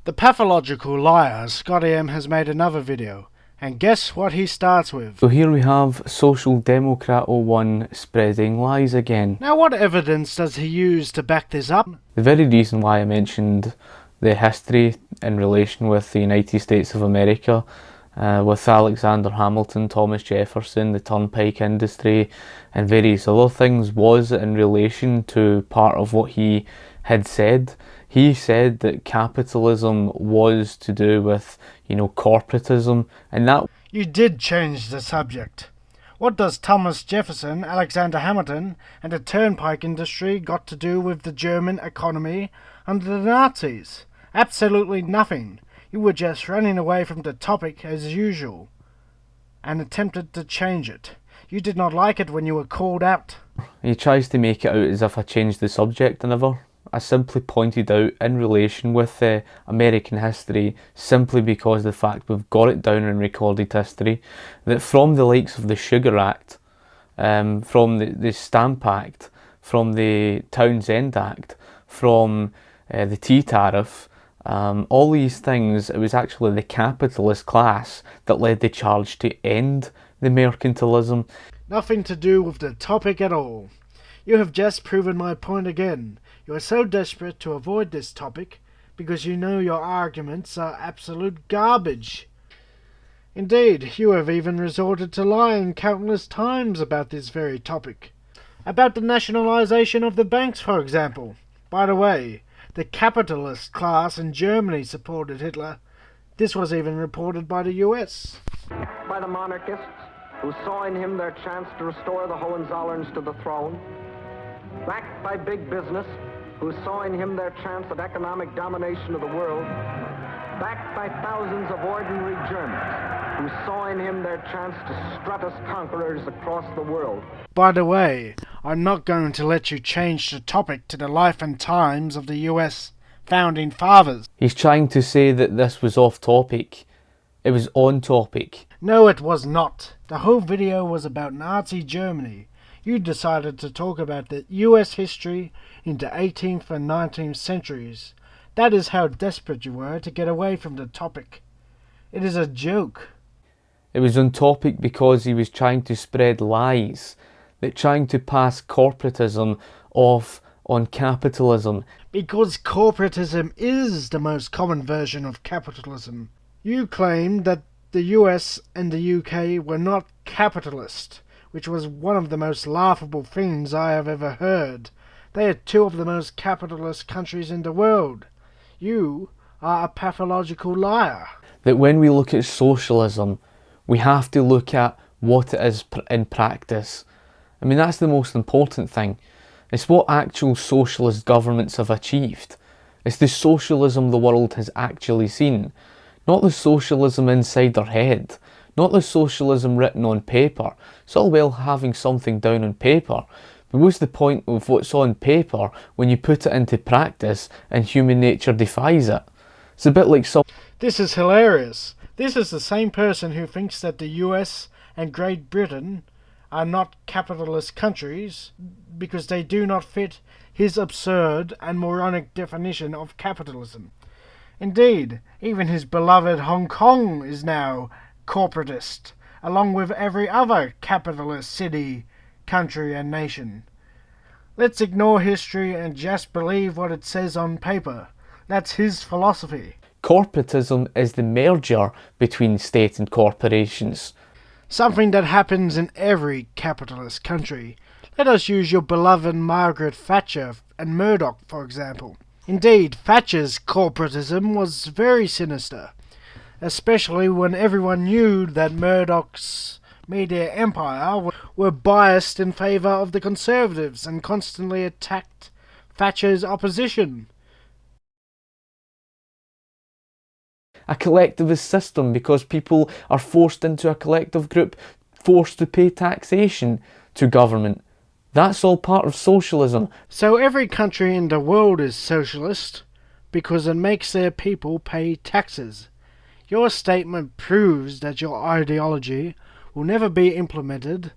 The pathological liar ScottyM has made another video, and guess what he starts with? So here we have Social Democrat 01 spreading lies again. Now what evidence does he use to back this up? The very reason why I mentioned the history in relation with the United States of America, with Alexander Hamilton, Thomas Jefferson, the turnpike industry and various other things, was in relation to part of what he had said. He said that capitalism was to do with, corporatism, and that... You did change the subject. What does Thomas Jefferson, Alexander Hamilton and the turnpike industry got to do with the German economy under the Nazis? Absolutely nothing. You were just running away from the topic as usual and attempted to change it. You did not like it when you were called out. He tries to make it out as if I changed the subject. I simply pointed out in relation with American history, simply because the fact we've got it down in recorded history, that from the likes of the Sugar Act, from the Stamp Act, from the Townsend Act, from the tea tariff, all these things, it was actually the capitalist class that led the charge to end the mercantilism. Nothing to do with the topic at all. You have just proven my point again. You are so desperate to avoid this topic because you know your arguments are absolute garbage. Indeed, you have even resorted to lying countless times about this very topic. About the nationalization of the banks, for example. By the way, the capitalist class in Germany supported Hitler. This was even reported by the US. By the monarchists, who saw in him their chance to restore the Hohenzollerns to the throne. Backed by big business, who saw in him their chance at economic domination of the world. Backed by thousands of ordinary Germans, who saw in him their chance to strut as conquerors across the world. By the way, I'm not going to let you change the topic to the life and times of the US founding fathers. He's trying to say that this was off topic. It was on topic. No, it was not. The whole video was about Nazi Germany. You decided to talk about the US history into 18th and 19th centuries. That is how desperate you were to get away from the topic. It is a joke. It was on topic because he was trying to spread lies, that trying to pass corporatism off on capitalism. Because corporatism is the most common version of capitalism. You claimed that the US and the UK were not capitalist, which was one of the most laughable things I have ever heard. They are two of the most capitalist countries in the world. You are a pathological liar. That when we look at socialism, we have to look at what it is in practice. I mean, that's the most important thing. It's what actual socialist governments have achieved. It's the socialism the world has actually seen. Not the socialism inside their head. Not the socialism written on paper. It's all well having something down on paper, but what's the point of what's on paper when you put it into practice and human nature defies it? It's a bit like some... This is hilarious. This is the same person who thinks that the US and Great Britain are not capitalist countries because they do not fit his absurd and moronic definition of capitalism. Indeed, even his beloved Hong Kong is now corporatist, along with every other capitalist city, country and nation. Let's ignore history and just believe what it says on paper. That's his philosophy. Corporatism is the merger between state and corporations. Something that happens in every capitalist country. Let us use your beloved Margaret Thatcher and Murdoch, for example. Indeed, Thatcher's corporatism was very sinister, especially when everyone knew that Murdoch's media empire were biased in favour of the Conservatives and constantly attacked Thatcher's opposition. A collectivist system because people are forced into a collective group, forced to pay taxation to government. That's all part of socialism. So every country in the world is socialist because it makes their people pay taxes. Your statement proves that your ideology will never be implemented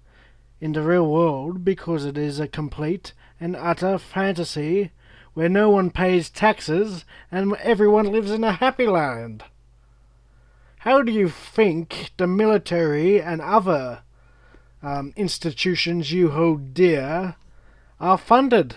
in the real world because it is a complete and utter fantasy where no one pays taxes and everyone lives in a happy land. How do you think the military and other institutions you hold dear are funded?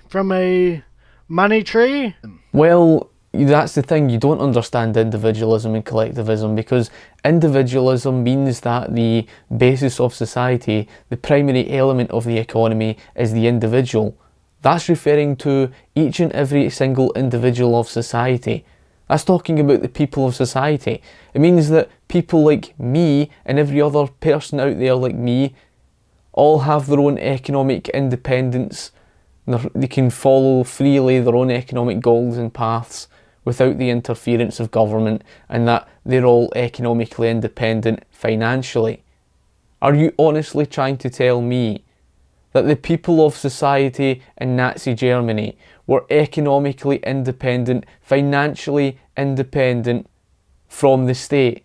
From a money tree? Well, that's the thing, you don't understand individualism and collectivism, because individualism means that the basis of society, the primary element of the economy, is the individual. That's referring to each and every single individual of society. That's talking about the people of society. It means that people like me and every other person out there like me all have their own economic independence. They can follow freely their own economic goals and paths without the interference of government, and that they're all economically independent financially. Are you honestly trying to tell me that the people of society in Nazi Germany were economically independent, financially independent from the state?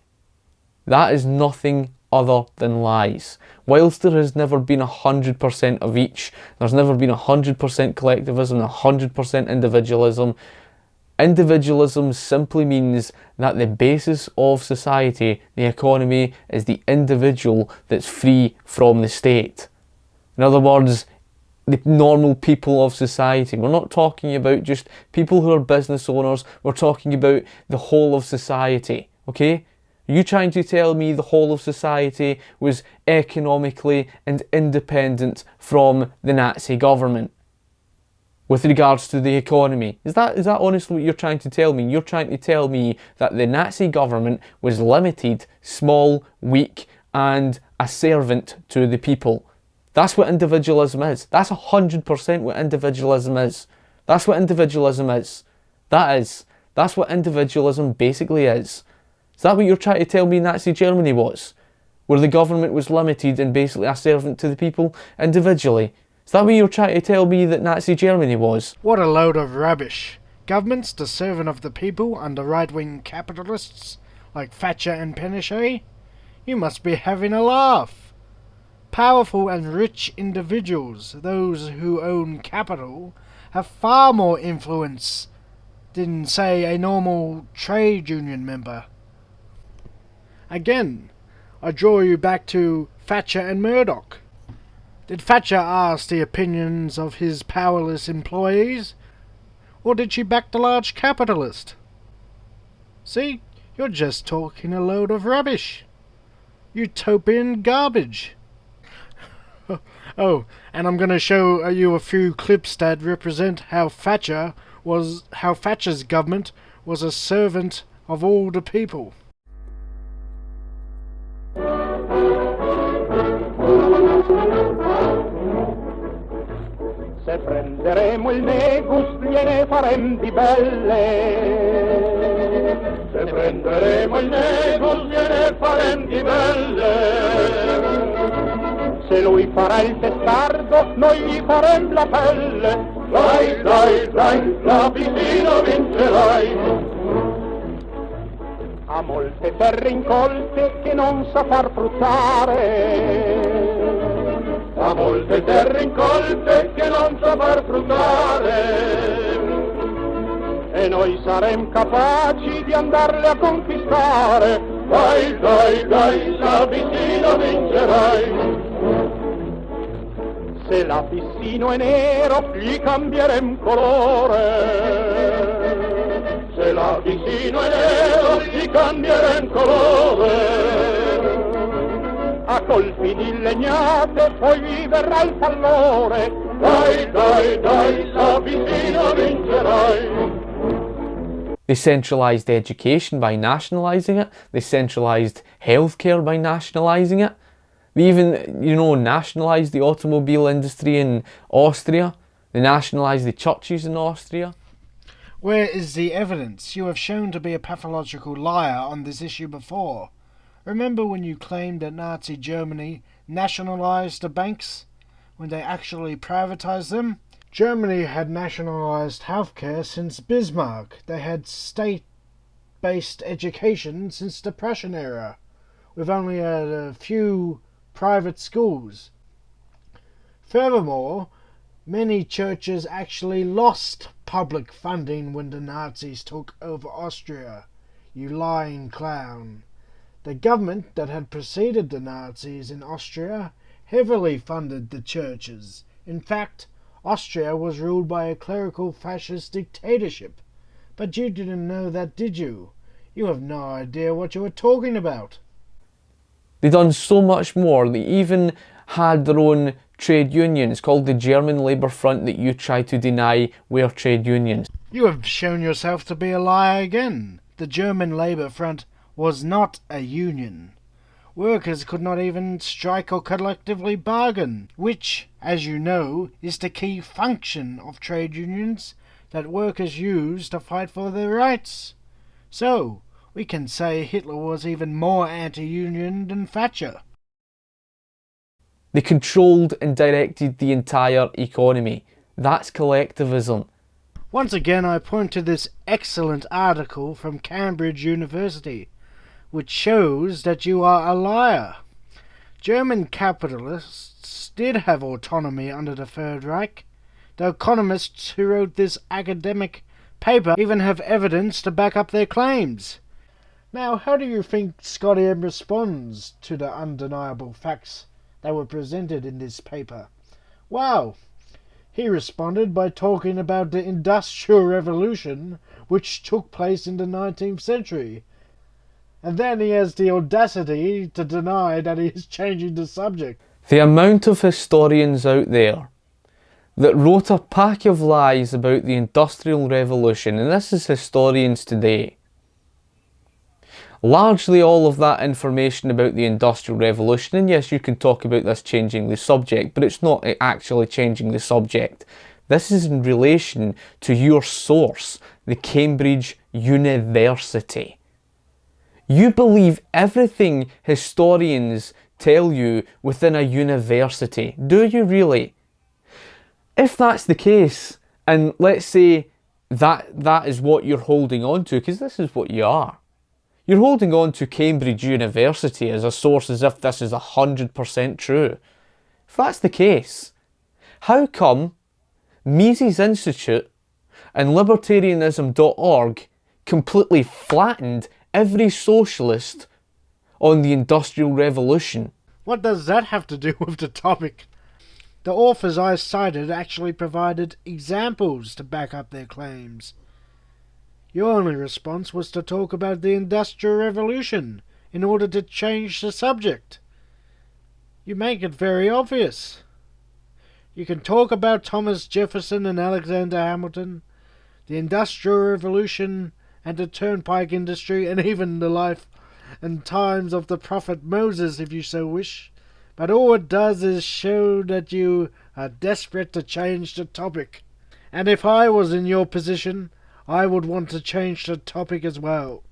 That is nothing other than lies. Whilst there has never been 100% of each, there's never been 100% collectivism, 100% individualism. Individualism simply means that the basis of society, the economy, is the individual that's free from the state. In other words, the normal people of society. We're not talking about just people who are business owners, we're talking about the whole of society, okay? Are you trying to tell me the whole of society was economically and independent from the Nazi government with regards to the economy? Is that honestly what you're trying to tell me? You're trying to tell me that the Nazi government was limited, small, weak, and a servant to the people. That's what individualism is. That's 100% what individualism is. That's what individualism is. That's what individualism basically is. Is that what you're trying to tell me Nazi Germany was? Where the government was limited and basically a servant to the people individually? Is that what you're trying to tell me that Nazi Germany was? What a load of rubbish. Governments the servant of the people under right-wing capitalists like Thatcher and Pinochet? You must be having a laugh. Powerful and rich individuals, those who own capital, have far more influence than, say, a normal trade union member. Again, I draw you back to Thatcher and Murdoch. Did Thatcher ask the opinions of his powerless employees, or did she back the large capitalist? See, you're just talking a load of rubbish. Utopian garbage. Oh, and I'm going to show you a few clips that represent how Thatcher's government was a servant of all the people. Se prenderemo il negus gliene farem di belle. Se prenderemo il negus gliene farem di belle. Se lui farà il testardo noi gli farem la pelle. Dai, dai, dai, la vicino vincerai. Ha molte terre incolte che non sa far fruttare. Ha molte terre incolte che non sa far fruttare. E noi sarem capaci di andarle a conquistare. Dai, dai, dai, l'Abissino vincerai. Se l'Abissino è nero gli cambierem colore. Se l'Abissino è nero gli cambierem colore. A colpi di legnate poi vi verrà il pallore. Dai, dai, dai, l'Abissino vincerai. They centralised education by nationalising it. They centralised healthcare by nationalising it. They even, nationalised the automobile industry in Austria. They nationalised the churches in Austria. Where is the evidence? You have shown to be a pathological liar on this issue before. Remember when you claimed that Nazi Germany nationalised the banks when they actually privatised them? Germany had nationalised healthcare since Bismarck. They had state-based education since the Prussian era, with only a few private schools. Furthermore, Many churches actually lost public funding when the Nazis took over Austria. You lying clown. The government that had preceded the Nazis in Austria heavily funded the churches. In fact, Austria was ruled by a clerical fascist dictatorship. But you didn't know that, did you? You have no idea what you are talking about. They done so much more. They even had their own trade unions called the German Labour Front that you try to deny were trade unions. You have shown yourself to be a liar again. The German Labour Front was not a union. Workers could not even strike or collectively bargain, which, as you know, is the key function of trade unions that workers use to fight for their rights. So, we can say Hitler was even more anti-union than Thatcher. They controlled and directed the entire economy. That's collectivism. Once again, I point to this excellent article from Cambridge University, which shows that you are a liar. German capitalists did have autonomy under the Third Reich. The economists who wrote this academic paper even have evidence to back up their claims. Now, how do you think ScottyM responds to the undeniable facts that were presented in this paper? Wow! He responded by talking about the Industrial Revolution, which took place in the 19th century. And then he has the audacity to deny that he is changing the subject. The amount of historians out there that wrote a pack of lies about the Industrial Revolution, and this is historians today. Largely all of that information about the Industrial Revolution, and yes, you can talk about this changing the subject, but it's not actually changing the subject. This is in relation to your source, the Cambridge University. You believe everything historians tell you within a university. Do you really? If that's the case, and let's say that is what you're holding on to, because this is what you are. You're holding on to Cambridge University as a source as if this is 100% true. If that's the case, how come Mises Institute and libertarianism.org completely flattened every socialist on the Industrial Revolution? What does that have to do with the topic? The authors I cited actually provided examples to back up their claims. Your only response was to talk about the Industrial Revolution in order to change the subject. You make it very obvious. You can talk about Thomas Jefferson and Alexander Hamilton, the Industrial Revolution and the turnpike industry, and even the life and times of the prophet Moses if you so wish. But all it does is show that you are desperate to change the topic. And if I was in your position, I would want to change the topic as well.